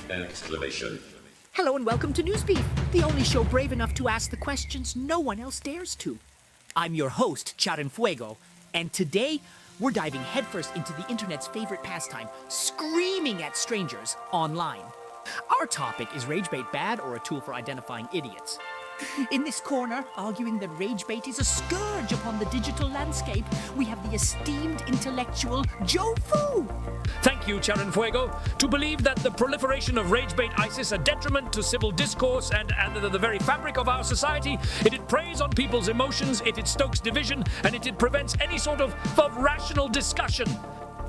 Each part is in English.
Exclamation. Hello and welcome to Newsbeef, the only show brave enough to ask the questions no one else dares to. I'm your host, Fuego, and today we're diving headfirst into the internet's favorite pastime, screaming at strangers online. Our topic is Ragebait bad or a tool for identifying idiots? In this corner, arguing that Ragebait is a scourge upon the digital landscape, we have the esteemed intellectual Joe Fu. Thank you, Fuego. To believe that the proliferation of Ragebait ISIS a detriment to civil discourse and the very fabric of our society, it preys on people's emotions, it stokes division, and it prevents any sort of rational discussion.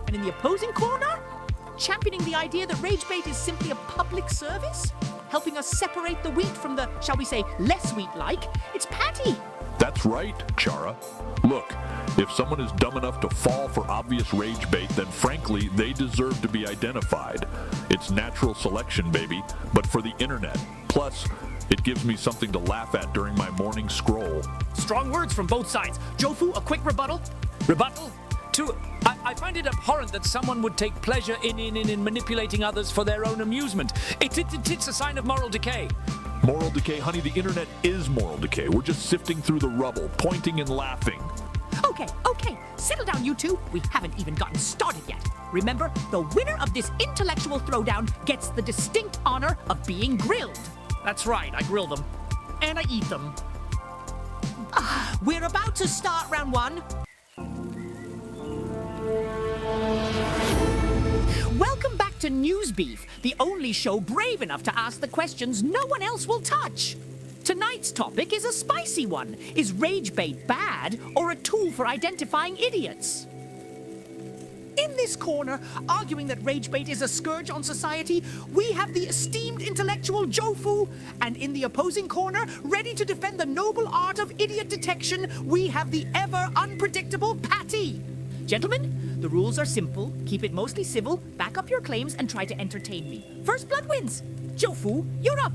And in the opposing corner, championing the idea that Ragebait is simply a public service, helping us separate the wheat from the, shall we say, less wheat-like, it's Patty. That's right, Chara. Look, if someone is dumb enough to fall for obvious rage bait, then frankly, they deserve to be identified. It's natural selection, baby, but for the internet. Plus, it gives me something to laugh at during my morning scroll. Strong words from both sides. Jofu, a quick rebuttal? Rebuttal? I find it abhorrent that someone would take pleasure in manipulating others for their own amusement. It's a sign of moral decay. Moral decay? Honey, the internet is moral decay. We're just sifting through the rubble, pointing and laughing. Okay, settle down, you two. We haven't even gotten started yet. Remember, the winner of this intellectual throwdown gets the distinct honor of being grilled. That's right, I grill them. And I eat them. We're about to start round one. Welcome back to Newsbeef, the only show brave enough to ask the questions no one else will touch. Tonight's topic is a spicy one. Is Ragebait bad or a tool for identifying idiots? In this corner, arguing that Ragebait is a scourge on society, we have the esteemed intellectual Jofu, and in the opposing corner, ready to defend the noble art of idiot detection, we have the ever unpredictable Patty. Gentlemen, the rules are simple. Keep it mostly civil, back up your claims, and try to entertain me. First blood wins. Jofu, you're up.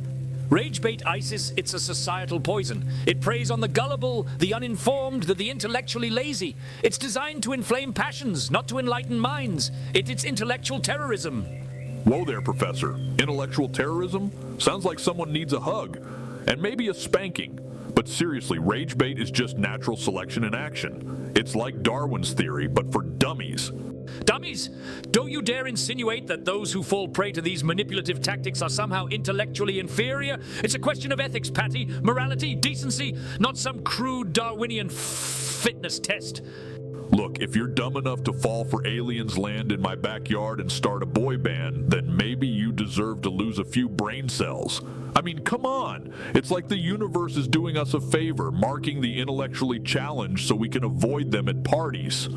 Ragebait ISIS, it's a societal poison. It preys on the gullible, the uninformed, the intellectually lazy. It's designed to inflame passions, not to enlighten minds. It's intellectual terrorism. Whoa there, Professor. Intellectual terrorism? Sounds like someone needs a hug. And maybe a spanking. But seriously, Ragebait is just natural selection in action. It's like Darwin's theory, but for dummies. Dummies? Don't you dare insinuate that those who fall prey to these manipulative tactics are somehow intellectually inferior? It's a question of ethics, Patty, morality, decency, not some crude Darwinian fitness test. Look, if you're dumb enough to fall for aliens land in my backyard and start a boy band, then maybe you deserve to lose a few brain cells. I mean, come on. It's like the universe is doing us a favor, marking the intellectually challenged so we can avoid them at parties.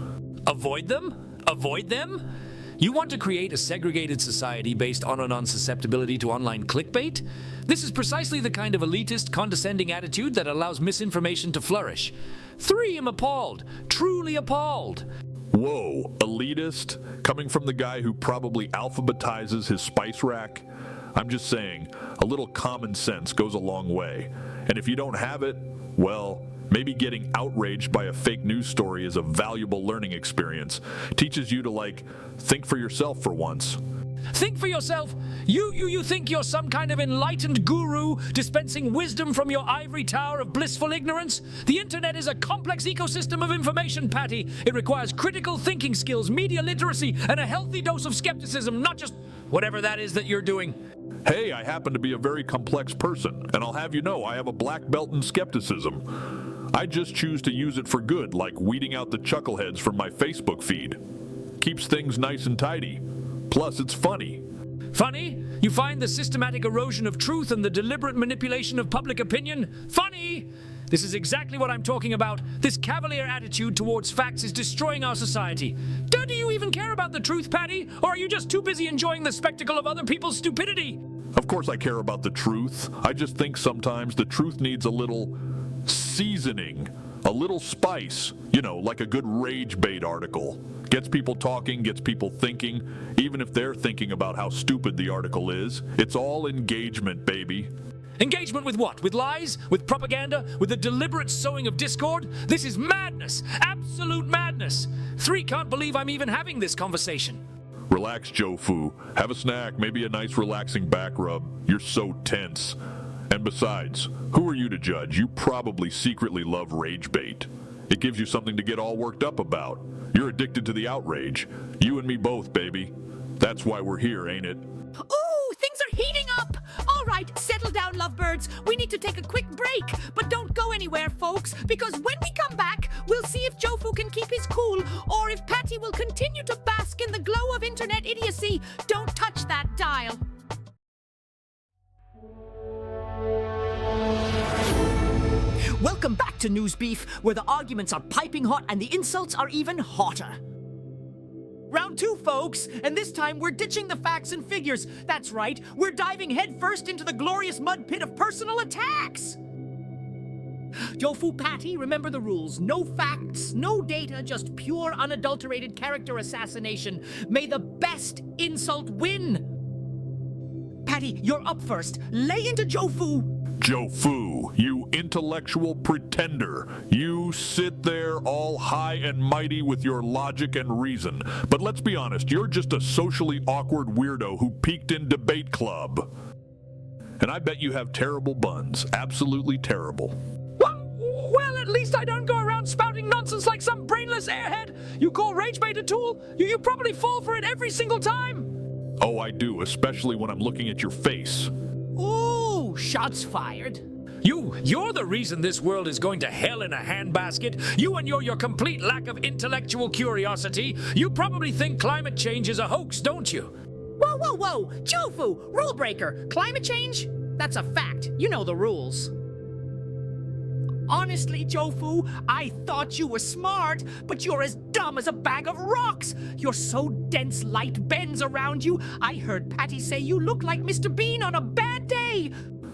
Avoid them? Avoid them? You want to create a segregated society based on a non-susceptibility to online clickbait? This is precisely the kind of elitist, condescending attitude that allows misinformation to flourish. I'm appalled. Truly appalled. Whoa, elitist? Coming from the guy who probably alphabetizes his spice rack? I'm just saying, a little common sense goes a long way. And if you don't have it, well, maybe getting outraged by a fake news story is a valuable learning experience. Teaches you to, think for yourself for once. Think for yourself? You think you're some kind of enlightened guru dispensing wisdom from your ivory tower of blissful ignorance? The internet is a complex ecosystem of information, Patty. It requires critical thinking skills, media literacy, and a healthy dose of skepticism, not just whatever that is that you're doing. Hey, I happen to be a very complex person, and I'll have you know I have a black belt in skepticism. I just choose to use it for good, like weeding out the chuckleheads from my Facebook feed. Keeps things nice and tidy. Plus, it's funny. Funny? You find the systematic erosion of truth and the deliberate manipulation of public opinion funny? This is exactly what I'm talking about. This cavalier attitude towards facts is destroying our society. Do you even care about the truth, Patty? Or are you just too busy enjoying the spectacle of other people's stupidity? Of course I care about the truth. I just think sometimes the truth needs a little seasoning, a little spice, like a good Ragebait article. Gets people talking, gets people thinking, even if they're thinking about how stupid the article is. It's all engagement, baby. Engagement with what? With lies? With propaganda? With the deliberate sowing of discord? This is madness! Absolute madness! Can't believe I'm even having this conversation. Relax, Jofu. Have a snack, maybe a nice relaxing back rub. You're so tense. And besides, who are you to judge? You probably secretly love Ragebait. It gives you something to get all worked up about. You're addicted to the outrage. You and me both, baby. That's why we're here, ain't it? Ooh, things are heating up! All right, settle down, lovebirds. We need to take a quick break. But don't go anywhere, folks, because when we come back, we'll see if Jofu can keep his cool or if Patty will continue to bask in the glow of internet idiocy. Don't touch that dial. Welcome back to Newsbeef, where the arguments are piping hot and the insults are even hotter. Round 2, folks, and this time we're ditching the facts and figures. That's right, we're diving headfirst into the glorious mud pit of personal attacks. Jofu, Patty, remember the rules. No facts, no data, just pure unadulterated character assassination. May the best insult win. Patty, you're up first. Lay into Jofu. Jofu, you intellectual pretender. You sit there all high and mighty with your logic and reason. But let's be honest, you're just a socially awkward weirdo who peaked in debate club. And I bet you have terrible buns. Absolutely terrible. Well, at least I don't go around spouting nonsense like some brainless airhead. You call Ragebait a tool? You probably fall for it every single time. Oh, I do, especially when I'm looking at your face. Ooh, shots fired. You're the reason this world is going to hell in a handbasket. You and your complete lack of intellectual curiosity. You probably think climate change is a hoax, don't you? Whoa, whoa, whoa! Jofu, rule breaker. Climate change? That's a fact. You know the rules. Honestly, Jofu, I thought you were smart, but you're as dumb as a bag of rocks. You're so dense light bends around you. I heard Patty say you look like Mr. Bean on a bad day.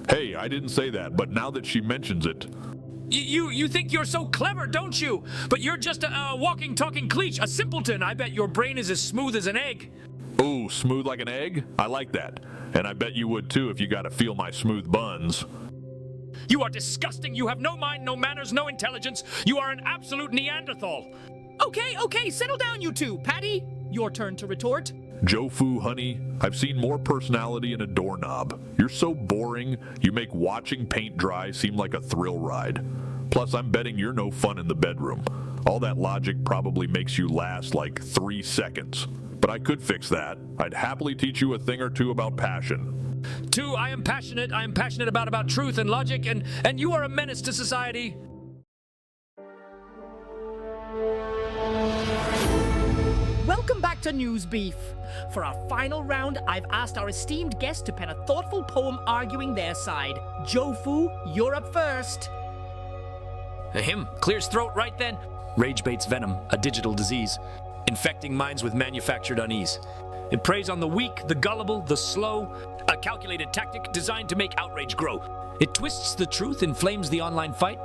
Hey, I didn't say that, but now that she mentions it... You think you're so clever, don't you? But you're just a walking, talking cleach, a simpleton. I bet your brain is as smooth as an egg. Ooh, smooth like an egg? I like that. And I bet you would too if you got to feel my smooth buns. You are disgusting. You have no mind, no manners, no intelligence. You are an absolute Neanderthal. Okay, settle down, you two. Patty, your turn to retort. Jofu, honey, I've seen more personality in a doorknob. You're so boring, you make watching paint dry seem like a thrill ride. Plus, I'm betting you're no fun in the bedroom. All that logic probably makes you last like 3 seconds. But I could fix that. I'd happily teach you a thing or two about passion. 2, I am passionate. I am passionate about truth and logic, and you are a menace to society. Welcome back to Newsbeef. For our final round, I've asked our esteemed guest to pen a thoughtful poem arguing their side. Jofu, you're up first. Him clears throat right then. Ragebait's venom, a digital disease, infecting minds with manufactured unease. It preys on the weak, the gullible, the slow, a calculated tactic designed to make outrage grow. It twists the truth, inflames the online fight,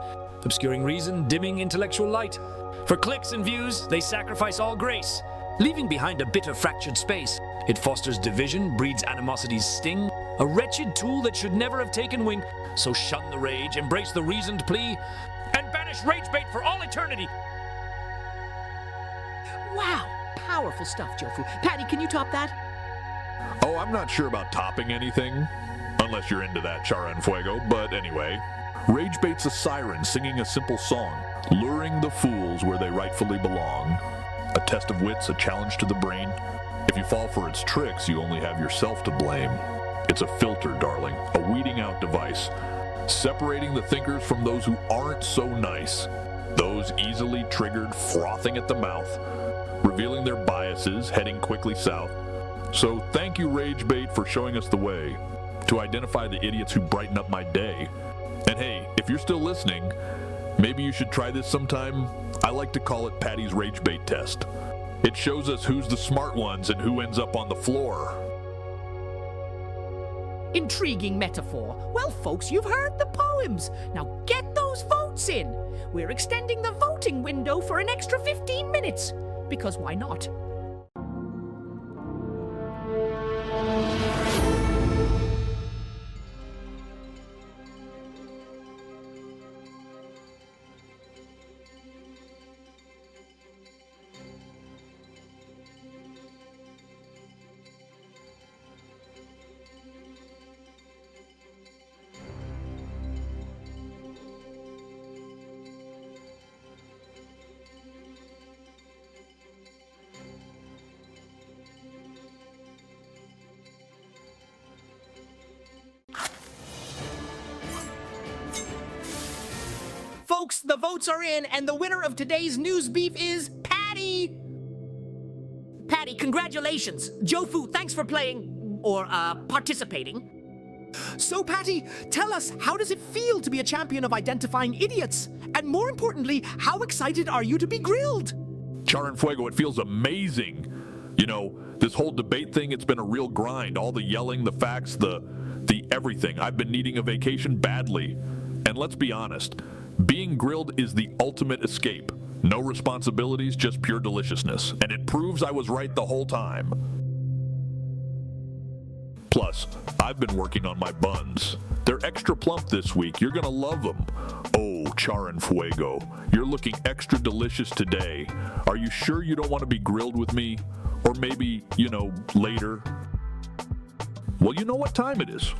obscuring reason, dimming intellectual light. For clicks and views, they sacrifice all grace, leaving behind a bit of fractured space. It fosters division, breeds animosity's sting, a wretched tool that should never have taken wing. So shun the rage, embrace the reasoned plea, and banish Ragebait for all eternity. Wow, powerful stuff, Jofu. Patty, can you top that? Oh, I'm not sure about topping anything, unless you're into that Chara and Fuego, but anyway. Ragebait's a siren singing a simple song, luring the fools where they rightfully belong. A test of wits, a challenge to the brain. If you fall for its tricks, you only have yourself to blame. It's a filter, darling, a weeding out device, separating the thinkers from those who aren't so nice, those easily triggered, frothing at the mouth, revealing their biases, heading quickly south. So thank you, Ragebait, for showing us the way, to identify the idiots who brighten up my day. And hey, if you're still listening, maybe you should try this sometime. I like to call it Patty's Ragebait test. It shows us who's the smart ones and who ends up on the floor. Intriguing metaphor. Well, folks, you've heard the poems. Now get those votes in. We're extending the voting window for an extra 15 minutes. Because why not? folks, the votes are in, and the winner of today's news beef is Patty. Patty, congratulations. Jofu, thanks for playing, or participating. So, Patty, tell us, how does it feel to be a champion of identifying idiots? And more importantly, how excited are you to be grilled? Char and Fuego, it feels amazing. You know, this whole debate thing, it's been a real grind. All the yelling, the facts, the everything. I've been needing a vacation badly. And let's be honest, being grilled is the ultimate escape. No responsibilities, just pure deliciousness. And it proves I was right the whole time. Plus, I've been working on my buns. They're extra plump this week. You're gonna love them. Oh, Char and Fuego, you're looking extra delicious today. Are you sure you don't want to be grilled with me? Or maybe, later? Well, you know what time it is.